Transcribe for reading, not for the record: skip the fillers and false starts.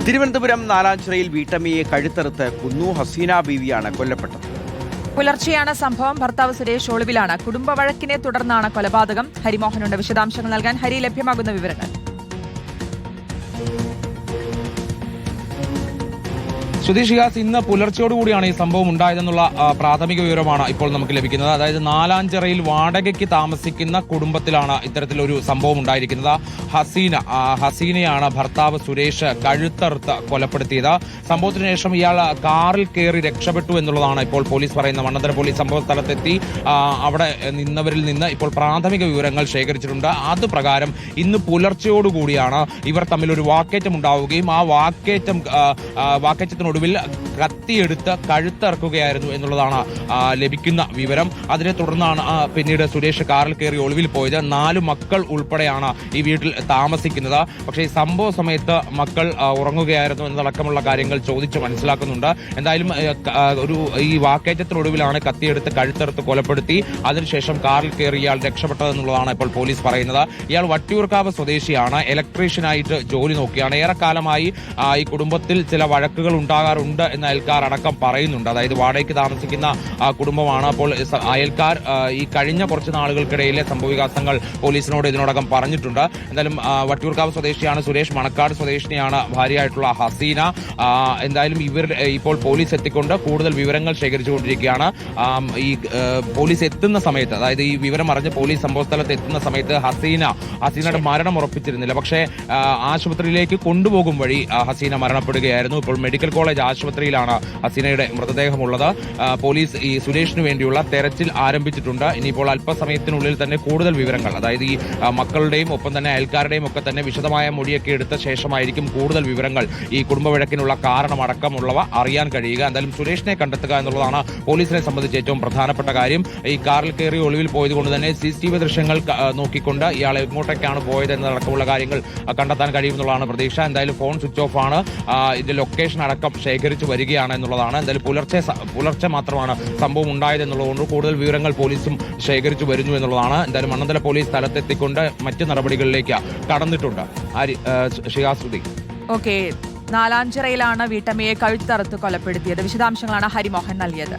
തിരുവനന്തപുരം നാലാഞ്ചിറയിൽ വീട്ടമ്മയെ കഴുത്തറുത്ത് കുന്നു ഹസീന ബീവിയാണ് കൊല്ലപ്പെട്ടത്. പുലർച്ചെയാണ് സംഭവം. ഭർത്താവ് സുരേഷ് ഒളിവിലാണ്. കുടുംബ വഴക്കിനെ തുടർന്നാണ് കൊലപാതകം. ഹരിമോഹനുണ്ട് വിശദാംശങ്ങൾ നൽകാൻ. ഹരി, ലഭ്യമാകുന്ന വിവരങ്ങൾ. സുധീഷികാസ്, ഇന്ന് പുലർച്ചയോടുകൂടിയാണ് ഈ സംഭവം ഉണ്ടായതെന്നുള്ള പ്രാഥമിക വിവരമാണ് ഇപ്പോൾ നമുക്ക് ലഭിക്കുന്നത്. അതായത് നാലാഞ്ചിറയിൽ വാടകയ്ക്ക് താമസിക്കുന്ന കുടുംബത്തിലാണ് ഇത്തരത്തിലൊരു സംഭവം ഉണ്ടായിരിക്കുന്നത്. ഹസീനയാണ് ഭർത്താവ് സുരേഷ് കഴുത്തറുത്ത് കൊലപ്പെടുത്തിയത്. സംഭവത്തിന് ശേഷം ഇയാൾ കാറിൽ കയറി രക്ഷപ്പെട്ടു എന്നുള്ളതാണ് ഇപ്പോൾ പോലീസ് പറയുന്നത്. മണ്ണന്തല പോലീസ് സംഭവ സ്ഥലത്തെത്തി അവിടെ നിന്നവരിൽ നിന്ന് ഇപ്പോൾ പ്രാഥമിക വിവരങ്ങൾ ശേഖരിച്ചിട്ടുണ്ട്. അത് പ്രകാരം ഇന്ന് പുലർച്ചയോടുകൂടിയാണ് ഇവർ തമ്മിൽ ഒരു വാക്കേറ്റം ഉണ്ടാവുകയും ആ വാക്കേറ്റത്തിനൊടുവിൽ കത്തിയെടുത്ത് കഴുത്തിറക്കുകയായിരുന്നു എന്നുള്ളതാണ് ലഭിക്കുന്ന വിവരം. അതിനെ തുടർന്നാണ് പിന്നീട് സുരേഷ് കാറിൽ കയറി ഒളിവിൽ പോയത്. 4 മക്കൾ ഉൾപ്പെടെയാണ് ഈ വീട്ടിൽ താമസിക്കുന്നത്. പക്ഷേ ഈ സംഭവ സമയത്ത് മക്കൾ ഉറങ്ങുകയായിരുന്നു എന്നതടക്കമുള്ള കാര്യങ്ങൾ ചോദിച്ച് മനസ്സിലാക്കുന്നുണ്ട്. എന്തായാലും ഈ വാക്കേറ്റത്തിനൊടുവിലാണ് കത്തിയെടുത്ത് കഴുത്തറുത്ത് കൊലപ്പെടുത്തി അതിനുശേഷം കാറിൽ കയറി ഇയാൾ രക്ഷപ്പെട്ടതെന്നുള്ളതാണ് ഇപ്പോൾ പോലീസ് പറയുന്നത്. ഇയാൾ വട്ടിയൂർക്കാവ് സ്വദേശിയാണ്. ഇലക്ട്രീഷ്യനായിട്ട് ജോലി നോക്കിയാണ്. ഏറെക്കാലമായി ഈ കുടുംബത്തിൽ ചില വഴക്കുകൾ ഉണ്ടാകാറുണ്ട് എന്ന് അയൽക്കാർ അടക്കം പറയുന്നുണ്ട്. അതായത് വാടകയ്ക്ക് താമസിക്കുന്ന കുടുംബമാണ്. അപ്പോൾ അയൽക്കാർ ഈ കഴിഞ്ഞ കുറച്ച് നാളുകൾക്കിടയിലെ സംഭവവികാസങ്ങൾ പോലീസിനോട് ഇതിനോടകം പറഞ്ഞിട്ടുണ്ട്. എന്തായാലും വട്ടിയൂർക്കാവ് സ്വദേശിയാണ് സുരേഷ്, മണക്കാട് സ്വദേശിനിയാണ് ഭാര്യയായിട്ടുള്ള ഹസീന. എന്തായാലും ഇവർ ഇപ്പോൾ പോലീസ് എത്തിക്കൊണ്ട് കൂടുതൽ വിവരങ്ങൾ ശേഖരിച്ചുകൊണ്ടിരിക്കുകയാണ്. ഈ പോലീസ് എത്തുന്ന സമയത്ത്, അതായത് ഈ വിവരം അറിഞ്ഞ് പോലീസ് സംഭവസ്ഥലത്ത് എത്തുന്ന സമയത്ത് ഹസീനയുടെ മരണം ഉറപ്പിച്ചിരുന്നില്ല. പക്ഷേ ആശുപത്രിയിലേക്ക് കൊണ്ടുപോകും വഴി ഹസീന മരണപ്പെടുകയായിരുന്നു. ഇപ്പോൾ മെഡിക്കൽ കോളേജ് ആശുപത്രിയിലാണ് ഹസീനയുടെ മൃതദേഹമുള്ളത്. പോലീസ് ഈ സുരേഷിന് വേണ്ടിയുള്ള തെരച്ചിൽ ആരംഭിച്ചിട്ടുണ്ട്. ഇനിയിപ്പോൾ അല്പസമയത്തിനുള്ളിൽ തന്നെ കൂടുതൽ വിവരങ്ങൾ, അതായത് ഈ മക്കളുടെയും ഒപ്പം തന്നെ അയൽക്കാരുടെയും ഒക്കെ തന്നെ വിശദമായ മൊഴിയൊക്കെ എടുത്ത ശേഷമായിരിക്കും കൂടുതൽ വിവരങ്ങൾ ഈ കുടുംബവഴക്കിനുള്ള കാരണമടക്കമുള്ളവ അറിയാൻ കഴിയുക. എന്തായാലും സുരേഷിനെ കണ്ടെത്തുക എന്നുള്ളതാണ് പോലീസിനെ സംബന്ധിച്ച് ഏറ്റവും പ്രധാനപ്പെട്ട കാര്യം. ഈ കാറിൽ കയറി ഒളിവിൽ പോയതുകൊണ്ട് തന്നെ CCTV ദൃശ്യങ്ങൾ നോക്കിക്കൊണ്ട് ഇയാൾ എങ്ങോട്ടേക്കാണ് പോയത് എന്നതടക്കമുള്ള കാര്യങ്ങൾ കണ്ടെത്താൻ കഴിയുമെന്നുള്ളതാണ് പ്രതീക്ഷ. എന്തായാലും ഫോൺ സ്വിച്ച് ഓഫ് ആണ്. ഇതിന്റെ ലൊക്കേഷൻ അടക്കം ശേഖരിച്ചു വരികയാണ് എന്നുള്ളതാണ്. എന്തായാലും പുലർച്ചെ മാത്രമാണ് സംഭവം ഉണ്ടായതെന്നുള്ളതുകൊണ്ട് കൂടുതൽ വിവരങ്ങൾ പോലീസും ശേഖരിച്ചു വരുന്നു എന്നുള്ളതാണ്. എന്തായാലും മണ്ണന്തല പോലീസ് സ്ഥലത്തെത്തിക്കൊണ്ട് മറ്റ് നടപടികളിലേക്ക് കടന്നിട്ടുണ്ട്. ഷിഹാസുദ്ദി. ഓക്കെ, നാലാഞ്ചിറയിലാണ് വീട്ടമ്മയെ കഴുത്തറുത്ത് കൊലപ്പെടുത്തിയത്. വിശദാംശങ്ങളാണ് ഹരിമോഹൻ നൽകിയത്.